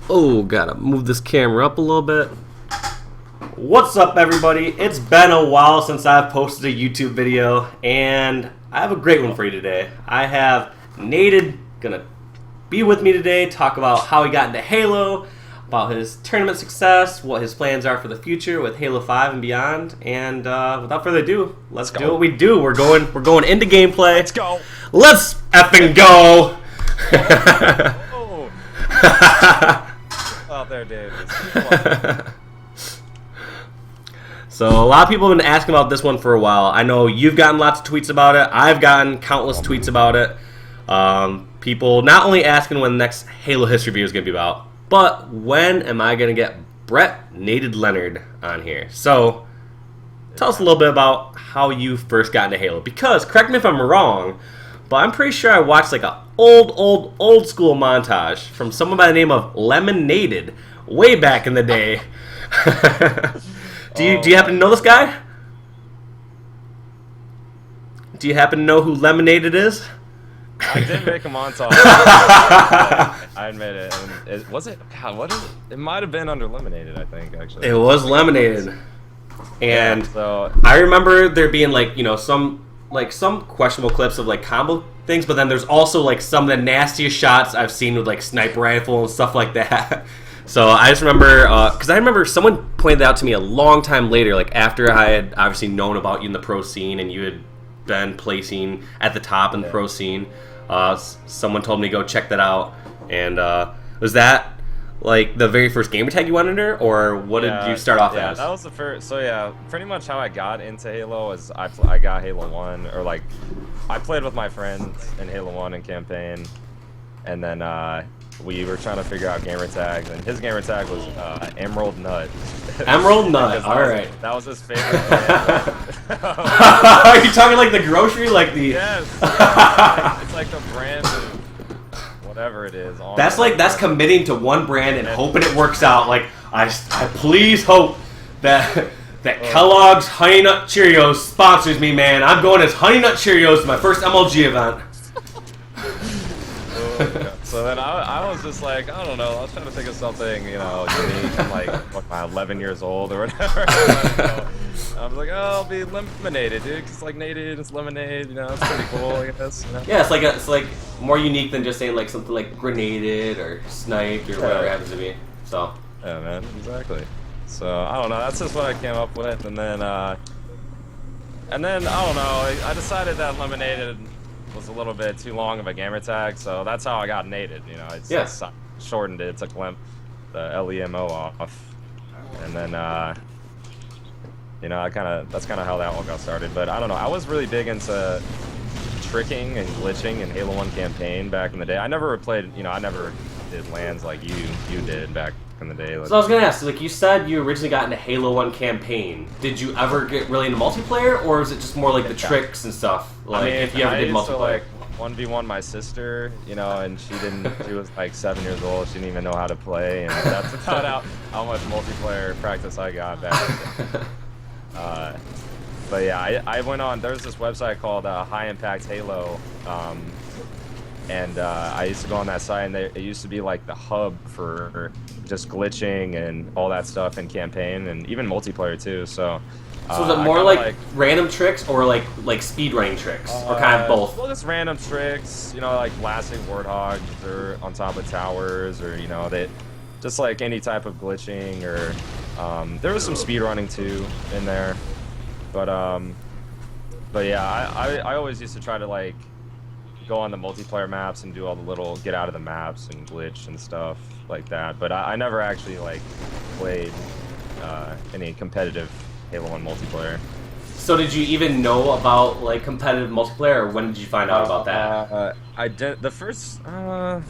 Oh, gotta move this camera up a little bit. What's up, everybody? It's been a while since I've posted a YouTube video, and I have a great one for you today. I have Naded gonna be with me today, talk about how he got into Halo, about his tournament success, what his plans are for the future with Halo 5 and beyond. And without further ado, let's do what we do. We're going into gameplay. Let's go. Let's effing go. Oh, there, dude. So a lot of people have been asking about this one for a while. I know you've gotten lots of tweets about it. I've gotten countless tweets about it. People not only asking when the next Halo history video is going to be about, but when am I going to get Brett Naded Leonard on here? So tell us a little bit about how you first got into Halo. Because, correct me if I'm wrong, but I'm pretty sure I watched like a old school montage from someone by the name of Naded way back in the day. Do you happen to know this guy? Do you happen to know who Lemonaded is? I did make a montage. I admit it. And was it? God, what is it? It might have been under Lemonaded, I think, actually. It was Lemonaded. And yeah, so I remember there being some questionable clips of like combo things, but then there's also like some of the nastiest shots I've seen with like sniper rifle and stuff like that. So I just remember, because I remember someone pointed out to me a long time later, like after I had obviously known about you in the pro scene and you had been placing at the top in the pro scene. Someone told me to go check that out. And was that like the very first gamer tag you went under, or what did you start off as? Yeah, that was the first. So yeah, pretty much how I got into Halo is I got Halo 1, or like I played with my friends in Halo 1 in campaign, and then we were trying to figure out gamer tags, and his gamer tag was Emerald Nut. Emerald Nut, alright. That was his favorite brand. Are you talking like the grocery? Like the... Yes. It's like the brand of whatever it is. That's committing to one brand and hoping it works out. Like, I please hope that Kellogg's Honey Nut Cheerios sponsors me, man. I'm going as Honey Nut Cheerios to my first MLG event. So then I was just like, I don't know, I was trying to think of something, unique. I'm like, what, 11 years old or whatever. I was like, oh, I'll be Lemonaded, dude. It's like Naded, it's lemonade, it's pretty cool, I guess. Yeah, it's like more unique than just saying like something like grenaded or sniped or whatever it happens to be. So. Yeah, man, exactly. So I don't know, that's just what I came up with, and then I don't know, I decided that Lemonaded was a little bit too long of a gamer tag, so that's how I got Naded. It's shortened it, took the LEMO off, and then that's kind of how that all got started. But I don't know, I was really big into tricking and glitching in Halo 1 campaign back in the day. I never played, I never did lands like you did back in the day. So I was gonna ask, like you said, you originally got into Halo 1 campaign. Did you ever get really into multiplayer, or is it just more like the tricks and stuff? Like if you ever did multiplayer. I used to 1v1 my sister, and she was like 7 years old. She didn't even know how to play, and that's about how much multiplayer practice I got back then. But yeah, I went on. There's this website called High Impact Halo. And I used to go on that site, and it used to be like the hub for just glitching and all that stuff in campaign, and even multiplayer too. So is it more like random tricks, or like speedrunning tricks, or kind of both? Well, just random tricks, like blasting warthogs or on top of towers, or they just like any type of glitching, or there was some speedrunning too in there. But yeah, I always used to try to like go on the multiplayer maps and do all the little get out of the maps and glitch and stuff like that. But I never actually like played any competitive Halo 1 multiplayer. So did you even know about like competitive multiplayer, or when did you find out about that? I did the first. I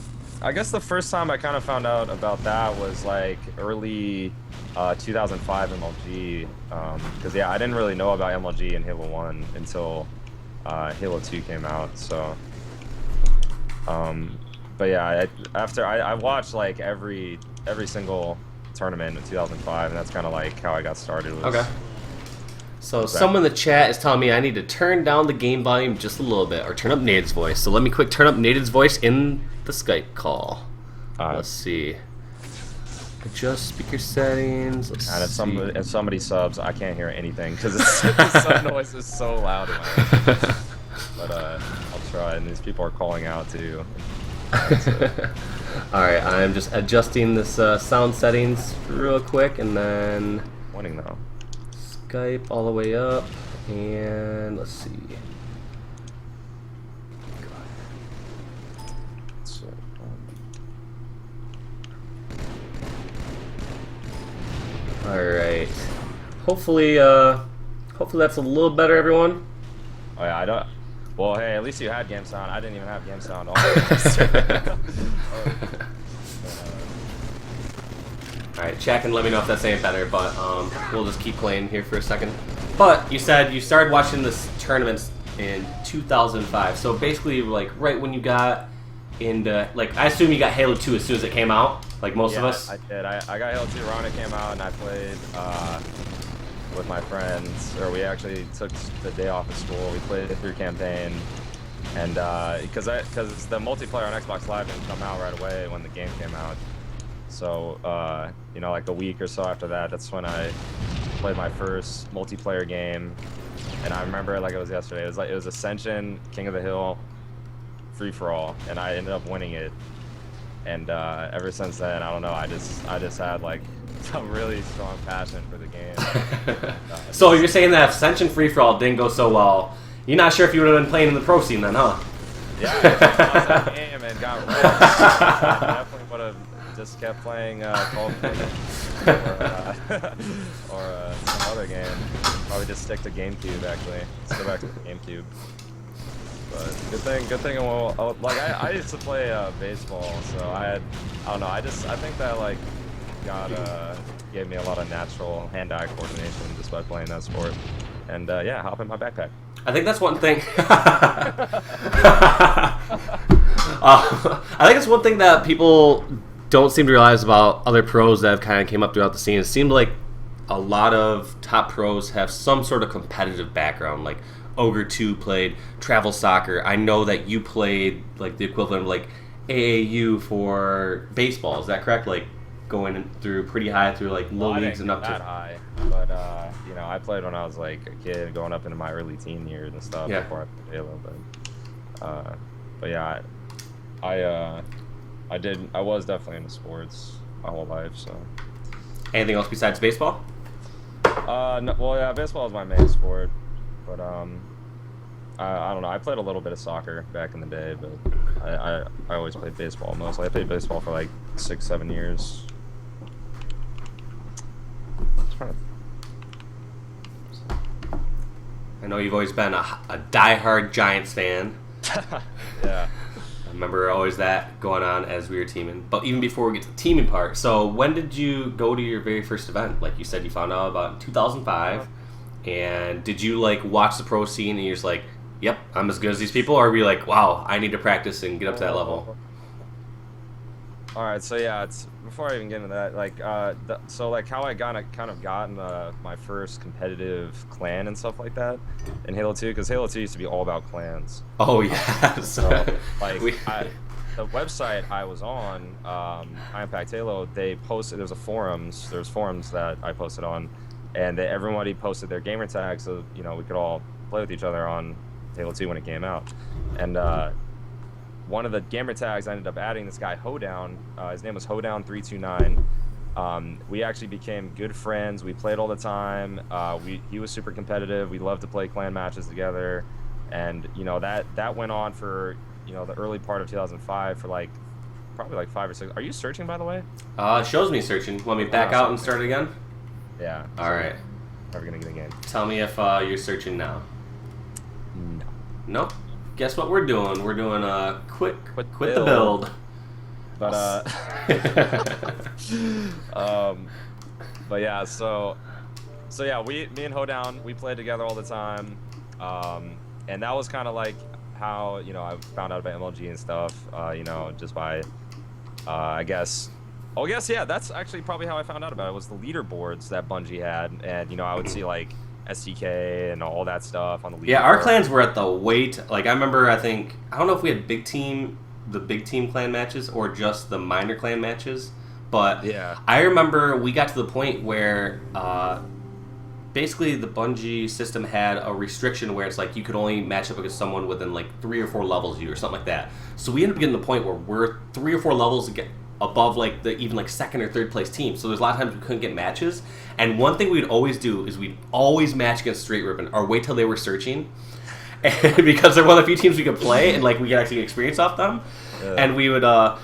guess the first time I kind of found out about that was like early 2005 MLG. Because I didn't really know about MLG in Halo 1 until Halo 2 came out. So. But yeah, after I watched like every single tournament in 2005, and that's kind of like how I got started. Okay. So someone in the chat is telling me I need to turn down the game volume just a little bit, or turn up Naded's voice. So let me quick turn up Naded's voice in the Skype call. Let's see. Adjust speaker settings. Let's And see. if somebody subs, I can't hear anything because the sub noise is so loud in my head. But I'll try. And these people are calling out too. All right, I'm just adjusting this sound settings real quick, and then Winning though. Skype all the way up, and let's see. So, All right. Hopefully that's a little better, everyone. oh yeah, I don't. Well, hey, at least you had game sound. I didn't even have game sound. All Alright, chat can let me know if that's any better, but we'll just keep playing here for a second. But you said you started watching this tournaments in 2005, so basically, like, right when you got into, like, I assume you got Halo 2 as soon as it came out, like most of us? I did. I got Halo 2 right when it came out, and I played with my friends, or we actually took the day off of school. We played it through campaign, and because the multiplayer on Xbox Live didn't come out right away when the game came out. So, you know, like a week or so after that, that's when I played my first multiplayer game. And I remember it like it was yesterday. It was Ascension, King of the Hill, free for all, and I ended up winning it. And ever since then, I don't know. I just had like some really strong passion for the game. So you're saying that if Ascension free for all didn't go so well, you're not sure if you would have been playing in the pro scene then, huh? Yeah, if I lost that game and got wrecked, I definitely would have just kept playing Call of Duty or some other game. Probably just stick to GameCube actually. Let's go back to the GameCube. But good thing. Well, like I used to play baseball, so I don't know. I think that like gave me a lot of natural hand-eye coordination just by playing that sport. And yeah, hop in my backpack. I think that's one thing. I think it's one thing that people don't seem to realize about other pros that have kind of came up throughout the scene. It seemed like a lot of top pros have some sort of competitive background. Like Ogre 2 played travel soccer. I know that you played like the equivalent of like AAU for baseball. Is that correct? Like going through pretty high through like low leagues and up to that high. But you know, I played when I was like a kid, going up into my early teen years and stuff before I played Halo. But yeah, I was definitely into sports my whole life. So anything else besides baseball? No, well, yeah, baseball is my main sport, but I don't know. I played a little bit of soccer back in the day, but I always played baseball mostly. I played baseball for like 6-7 years. I know you've always been a diehard Giants fan. Yeah. I remember always that going on as we were teaming. But even before we get to the teaming part, so when did you go to your very first event? Like you said, you found out about in 2005. And did you like watch the pro scene and you're just like, yep, I'm as good as these people? Or were you like, wow, I need to practice and get up to that level? All right, so yeah, it's before I even get into that, like, so like how I kind of got in my first competitive clan and stuff like that in Halo 2, because Halo 2 used to be all about clans. Oh yeah. So like the website I was on, High Impact Halo, they posted there's forums that I posted on, and everybody posted their gamer tags so you know we could all play with each other on Halo 2 when it came out, and one of the gamer tags I ended up adding this guy Hoedown. His name was Hoedown329. We actually became good friends. We played all the time. He was super competitive. We loved to play clan matches together, and you know that went on for you know the early part of 2005 for like probably like 5 or 6. Are you searching, by the way? It shows me searching. Want me back out and start again? Yeah. All right. Never gonna get a game. Tell me if you're searching now. No. Nope. Guess what we're doing? We're doing a quit the build. build. But but yeah, so yeah, me and Hoedown, we played together all the time, and that was kind of like how you know I found out about MLG and stuff. You know, just by I guess. Oh, yes, yeah, that's actually probably how I found out about it, was the leaderboards that Bungie had, and you know I would see like STK and all that stuff on the leaderboard. Yeah, our clans were at the weight. Like I remember, I don't know if we had the big team clan matches or just the minor clan matches. but Yeah. I remember we got to the point where basically the Bungie system had a restriction where it's like you could only match up against someone within like 3 or 4 levels of you or something like that. So we ended up getting to the point where we're 3 or 4 levels above like the even like second or third place team. So there's a lot of times we couldn't get matches. And one thing we'd always do is we'd always match against Straight Ribbon or wait till they were searching. And because they're one of the few teams we could play and like we could actually get experience off them. Yeah. And we would I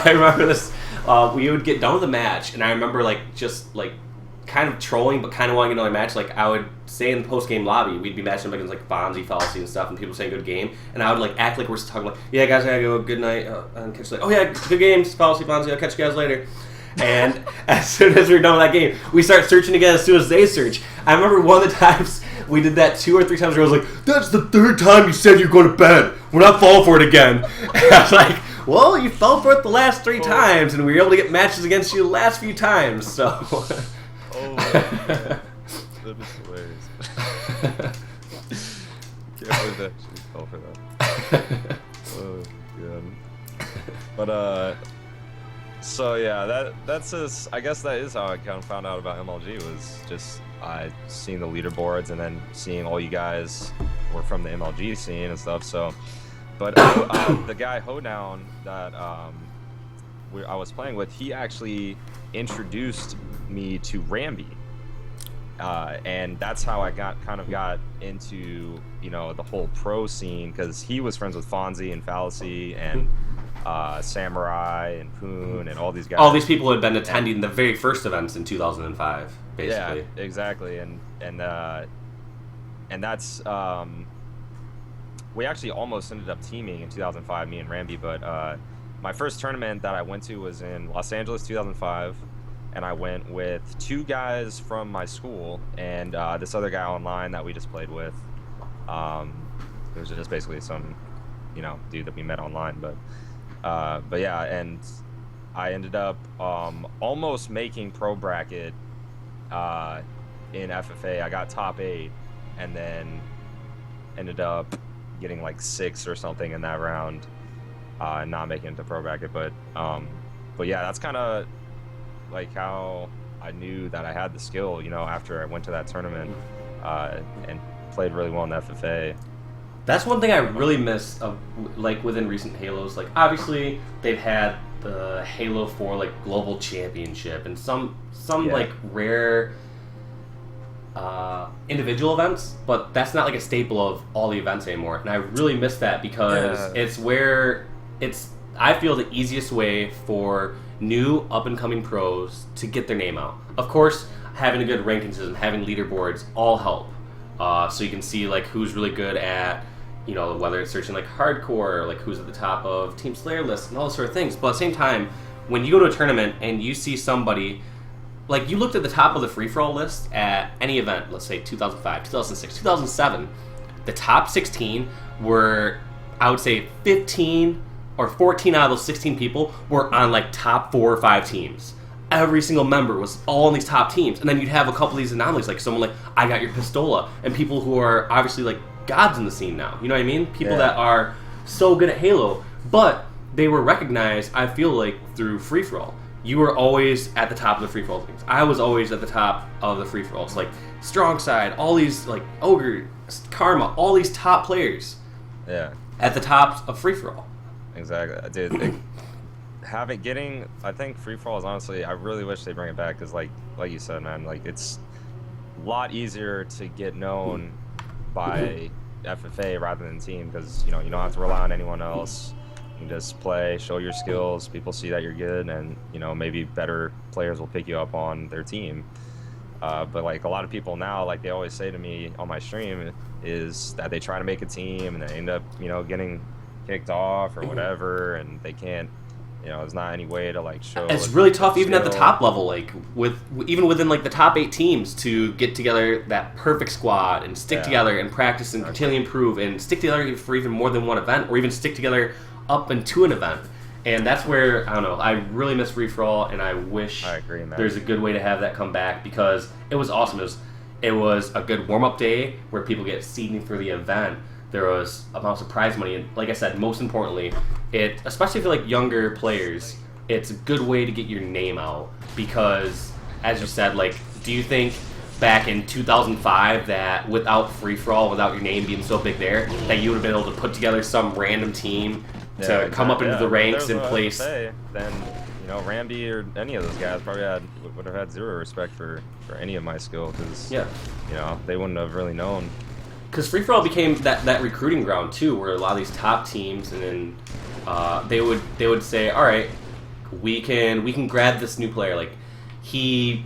remember this we would get done with the match and I remember like just like kind of trolling but kind of wanting to get another match. Like I would say in the post-game lobby we'd be matching up against like Fonzie, Fallacy and stuff and people saying good game and I would like act like we're talking like, yeah guys, I gotta go, good night, and catch you later. Oh yeah, good games, Fallacy, Fonzie, I'll catch you guys later. And as soon as we're done with that game, we start searching again as soon as they search. I remember one of the times we did that 2 or 3 times where I was like, that's the 3rd time you said you're going to bed. We're not falling for it again. And I was like, well, you fell for it the last 3 times, and we were able to get matches against you the last few times, so... Oh, man. That is hilarious. Can't believe that she fell for that. Oh, God. But, so yeah, that's just, I guess that is how I kind of found out about MLG, was just I seeing the leaderboards and then seeing all you guys were from the MLG scene and stuff. So, but the guy Hoedown that I was playing with, he actually introduced me to Rambi, and that's how I got into the whole pro scene, because he was friends with Fonzie and Fallacy and Samurai and Poon and all these guys. All these people who had been attending the very first events in 2005, basically. Yeah, exactly, and that's we actually almost ended up teaming in 2005, me and Rambi. But my first tournament that I went to was in Los Angeles, 2005, and I went with 2 guys from my school and this other guy online that we just played with. It was just basically some, dude that we met online, but yeah, and I ended up almost making pro bracket in FFA. I got top 8 and then ended up getting like 6 or something in that round, and not making it to pro bracket. But yeah, that's kind of like how I knew that I had the skill, after I went to that tournament and played really well in the FFA. That's one thing I really miss of like within recent Halos. Like obviously they've had the Halo 4 like global championship and some like rare individual events, but that's not like a staple of all the events anymore. And I really miss that because it's where I feel the easiest way for new up and coming pros to get their name out. Of course, having a good ranking system, having leaderboards all help. So you can see like who's really good at, whether it's searching like hardcore, like who's at the top of Team Slayer lists and all those sort of things. But at the same time, when you go to a tournament and you see somebody, like you looked at the top of the free-for-all list at any event, let's say 2005, 2006, 2007, the top 16 were, I would say 15 or 14 out of those 16 people were on like top 4 or 5 teams. Every single member was all on these top teams. And then you'd have a couple of these anomalies, like someone like I Got Your Pistola, and people who are obviously like gods in the scene now. You know what I mean? People that are so good at Halo, but they were recognized, I feel like, through free-for-all. You were always at the top of the free-for-all things. I was always at the top of the free-for-alls. Like Strong Side, all these like Ogre, Karma, all these top players. Yeah. At the top of free-for-all. Exactly. Dude, I think free-for-all is honestly, I really wish they bring it back, because like you said, man, like it's a lot easier to get known by FFA rather than team, because you don't have to rely on anyone else. You can just play, show your skills, people see that you're good, and maybe better players will pick you up on their team. But like a lot of people now, like they always say to me on my stream, is that they try to make a team and they end up getting kicked off or whatever, and they can't, there's not any way to like show. It's really tough even at the top level, like even within like the top 8 teams, to get together that perfect squad and stick together and practice and continually improve and stick together for even more than one event, or even stick together up into an event. And that's where, I don't know, I really miss free-for-all, and I wish there's a good way to have that come back, because it was awesome. It was a good warm-up day where people get seeding for the event. There was amounts of prize money, and like I said, most importantly, especially for like younger players, it's a good way to get your name out because, as you said, like, do you think back in 2005 that without free-for-all, without your name being so big there, that you would have been able to put together some random team to come up into the ranks and place? Then, you know, Ramby or any of those guys probably would have had zero respect for any of my skill because, you know, they wouldn't have really known. Because free-for-all became that recruiting ground too, where a lot of these top teams, and then they would say, all right, we can grab this new player. Like, he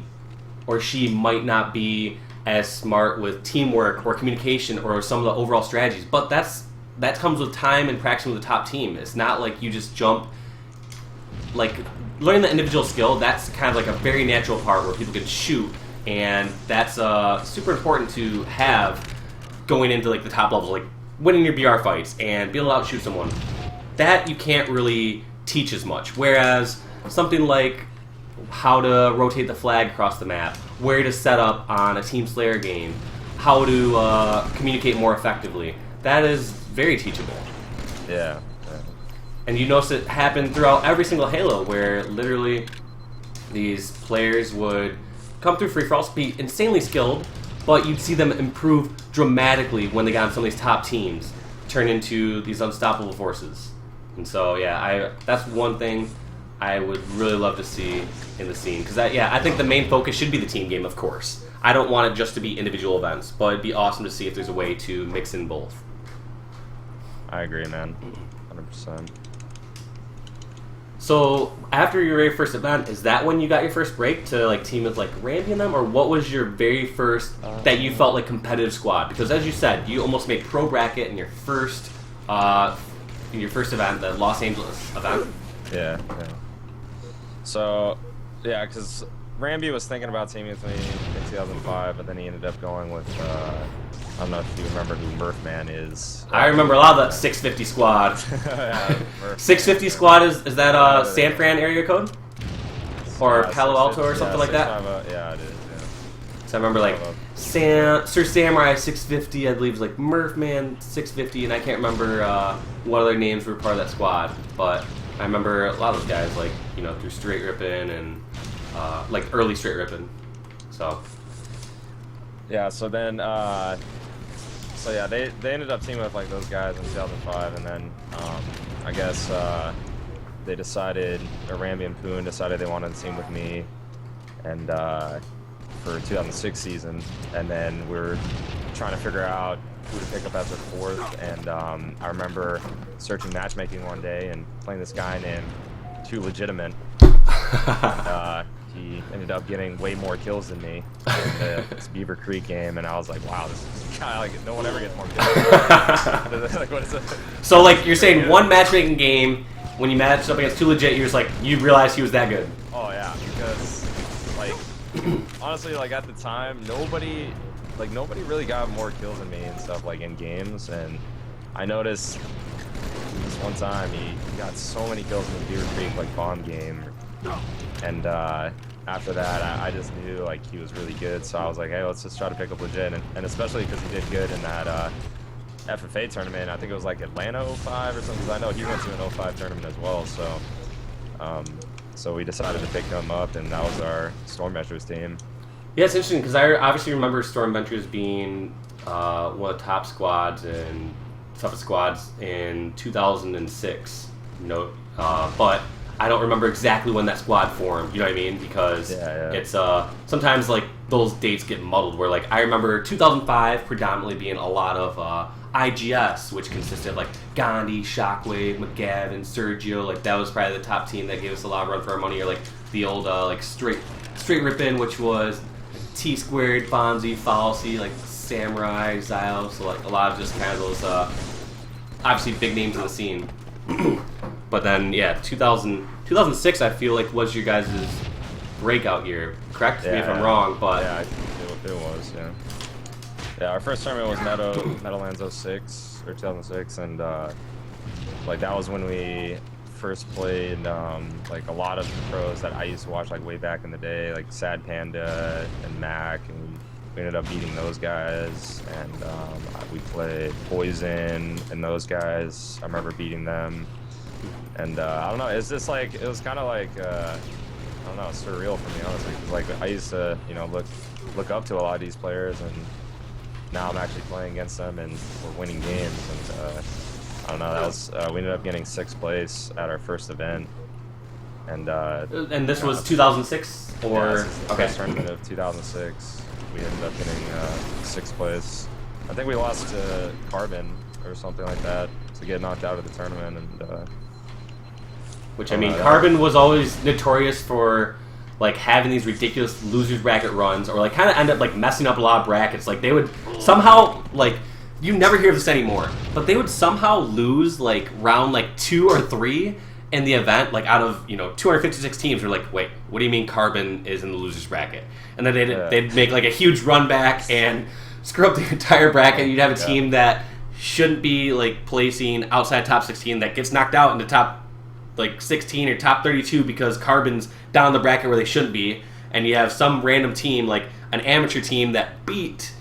or she might not be as smart with teamwork or communication or some of the overall strategies, but that comes with time and practicing with the top team. It's not like you just jump. Like, learning the individual skill, that's kind of like a very natural part where people can shoot, and that's super important to have going into like the top levels, like winning your BR fights and being allowed to shoot someone. That you can't really teach as much. Whereas something like how to rotate the flag across the map, where to set up on a Team Slayer game, how to communicate more effectively, that is very teachable. Yeah. And you notice it happen throughout every single Halo, where literally these players would come through free-for-alls, be insanely skilled, but you'd see them improve dramatically when they got on some of these top teams, turn into these unstoppable forces. And so, yeah, that's one thing I would really love to see in the scene. Because, I think the main focus should be the team game, of course. I don't want it just to be individual events, but it'd be awesome to see if there's a way to mix in both. I agree, man. 100%. So, after your very first event, is that when you got your first break to like team with like Randy and them, or what was your very first that you felt like competitive squad? Because as you said, you almost made pro bracket in your first event, the Los Angeles event. Yeah. So, yeah, because Ramby was thinking about teaming with me in 2005, but then he ended up going with, I don't know if you remember who Murphman is. I remember a lot of that 650 squad. 650 squad, is that San Fran area code? Or Palo Alto or something like that? Yeah, it is, yeah. So I remember like Sir Samurai 650, I believe, is like Murphman 650, and I can't remember what other names were part of that squad, but I remember a lot of those guys, like, you know, through Straight Rippin' and like early Straight Rippin'. So. Yeah, so then, they ended up teaming with like those guys in 2005, and then I guess they decided, or Ramby and Poon decided they wanted to team with me, and for 2006 season, and then we were trying to figure out who to pick up as a fourth, and I remember searching matchmaking one day and playing this guy named Too Legitimate. He ended up getting way more kills than me in this Beaver Creek game, and I was like, wow, this is guy, like, no one ever gets more kills. Like, what is it? So, like, you're saying one matchmaking game, when you matched up against Too Legit, you was like, you realized he was that good. Oh, yeah, because, like, honestly, like, at the time, nobody really got more kills than me and stuff, like, in games, and I noticed this one time he got so many kills in the Beaver Creek, like, bomb game, and after that, I just knew, like, he was really good, so I was like, hey, let's just try to pick up Legit, and especially because he did good in that FFA tournament. I think it was like Atlanta 05 or something, because I know he went to an 05 tournament as well, so we decided to pick him up, and that was our Storm Ventures team. Yeah, it's interesting, because I obviously remember Storm Ventures being one of the top squads and toughest squads in 2006, but I don't remember exactly when that squad formed, you know what I mean? Because it's sometimes like those dates get muddled, where like I remember 2005 predominantly being a lot of IGS, which consisted of like Gandhi, Shockwave, McGavin, Sergio. Like that was probably the top team that gave us a lot of run for our money, or like the old like straight Rippin', which was T Squared, Fonzie, Falsey, like Samurai, Zyles, so like a lot of just kind of those obviously big names in the scene. But then, 2006, I feel like was your guys' breakout year. Correct me if I'm wrong, but yeah, it was. Yeah, our first tournament was Meadowlands 06 or 2006, and like that was when we first played like a lot of pros that I used to watch like way back in the day, like Sad Panda and Mac, and we ended up beating those guys, and we played Poison and those guys. I remember beating them. And I don't know, it's just like, it was kind of like, I don't know, surreal for me, honestly, because like I used to, you know, look up to a lot of these players, and now I'm actually playing against them and we're winning games. And I don't know, that was we ended up getting 6th place at our first event. And this was 2006 or yeah, this is the first tournament of 2006. We ended up getting 6th place. I think we lost to Carbon or something like that to get knocked out of the tournament. And which, I mean, Carbon was always notorious for like having these ridiculous losers bracket runs, or like kind of end up like messing up a lot of brackets. Like they would somehow, like, you never hear of this anymore, but they would somehow lose like round like 2 or 3 in the event, like out of, you know, 256 teams. We're like, wait, what do you mean Carbon is in the losers bracket? And then they'd make like a huge run back and screw up the entire bracket. You'd have a team that shouldn't be like placing outside top 16 that gets knocked out into top like 16 or top 32 because Carbon's down the bracket where they shouldn't be, and you have some random team, like an amateur team, that beat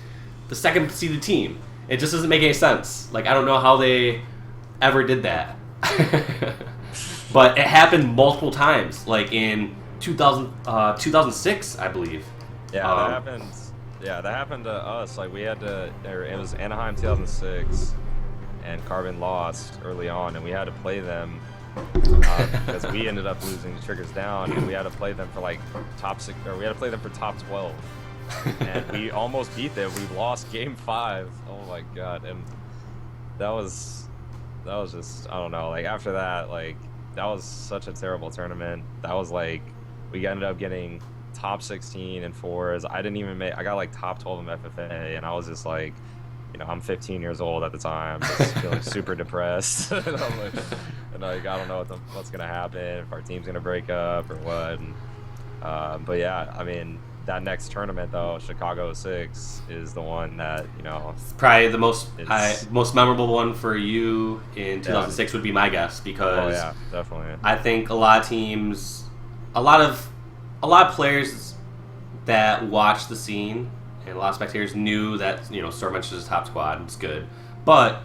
the 2nd seeded team. It just doesn't make any sense. Like, I don't know how they ever did that. But it happened multiple times, like in 2006, I believe. Yeah, that happened. Yeah, that happened to us. Like, we had to, it was Anaheim 2006, and Carbon lost early on, and we had to play them because we ended up losing the Triggers Down, and we had to play them for like top 6, or we had to play them for top 12, and we almost beat them. We lost game 5. Oh my god! And that was just, I don't know. Like, after that, like, that was such a terrible tournament. That was like, we ended up getting top 16 and 4s. I didn't even make. I got like top 12 in FFA, and I was just like, you know, I'm 15 years old at the time, just feeling super depressed. And I'm like, I don't know what's gonna happen, if our team's gonna break up or what. And, but yeah, I mean, that next tournament though, Chicago 6, is the one that, you know, it's probably the most memorable one for you in 2006 would be my guess, because definitely. I think a lot of teams, a lot of players that watch the scene and a lot of spectators knew that, you know, Stormmensch is a top squad and it's good, but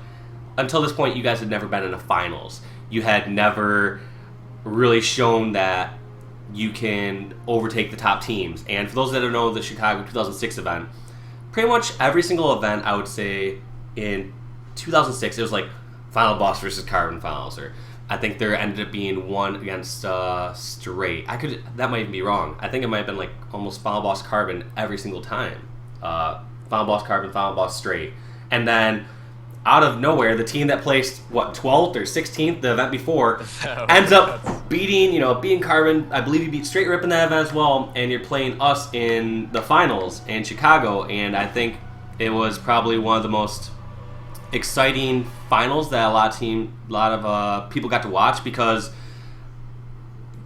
until this point, you guys had never been in a finals. You had never really shown that you can overtake the top teams. And for those that don't know the Chicago 2006 event, pretty much every single event, I would say, in 2006, it was like Final Boss versus Carbon finals, or I think there ended up being one against Straight. That might even be wrong. I think it might have been like almost Final Boss Carbon every single time. Final Boss Carbon, Final Boss Straight. And then out of nowhere, the team that placed 12th or 16th the event before ends up beating Carbon. I believe you beat Straight Rip in that event as well, and you're playing us in the finals in Chicago. And I think it was probably one of the most exciting finals that a lot of people got to watch, because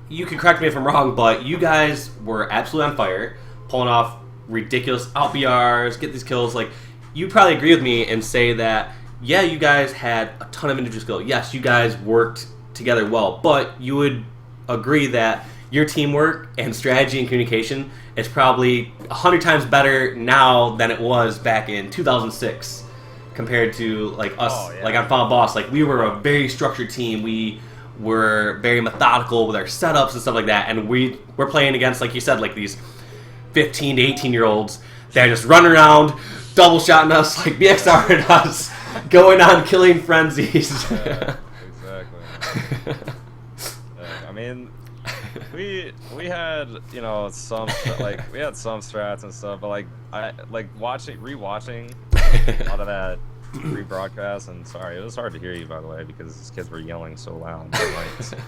you can correct me if I'm wrong, but you guys were absolutely on fire, pulling off ridiculous out BRs, get these kills. Like, you probably agree with me and say that, yeah, you guys had a ton of individual skill. Yes, you guys worked together well, but you would agree that your teamwork and strategy and communication is probably 100 times better now than it was back in 2006 compared to like us, like on Final Boss. Like, we were a very structured team. We were very methodical with our setups and stuff like that, and we're playing against, like you said, like these 15 to 18-year-olds that are just running around, double shotting us, like BXRing us, going on killing frenzies. Yeah, exactly. I mean, we had, you know, some we had some strats and stuff, but like rewatching a lot of that rebroadcast, and sorry, it was hard to hear you, by the way, because these kids were yelling so loud. Like,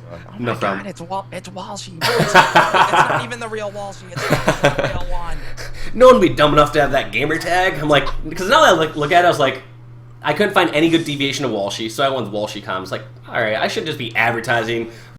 oh my god, it's Walshy. It's not even the real Walshy. It's not the real one. No one would be dumb enough to have that gamer tag. I'm like, because now that I look at it, I was like, I couldn't find any good deviation of Walshy, so I went with Walshy comms. Like, all right, I should just be advertising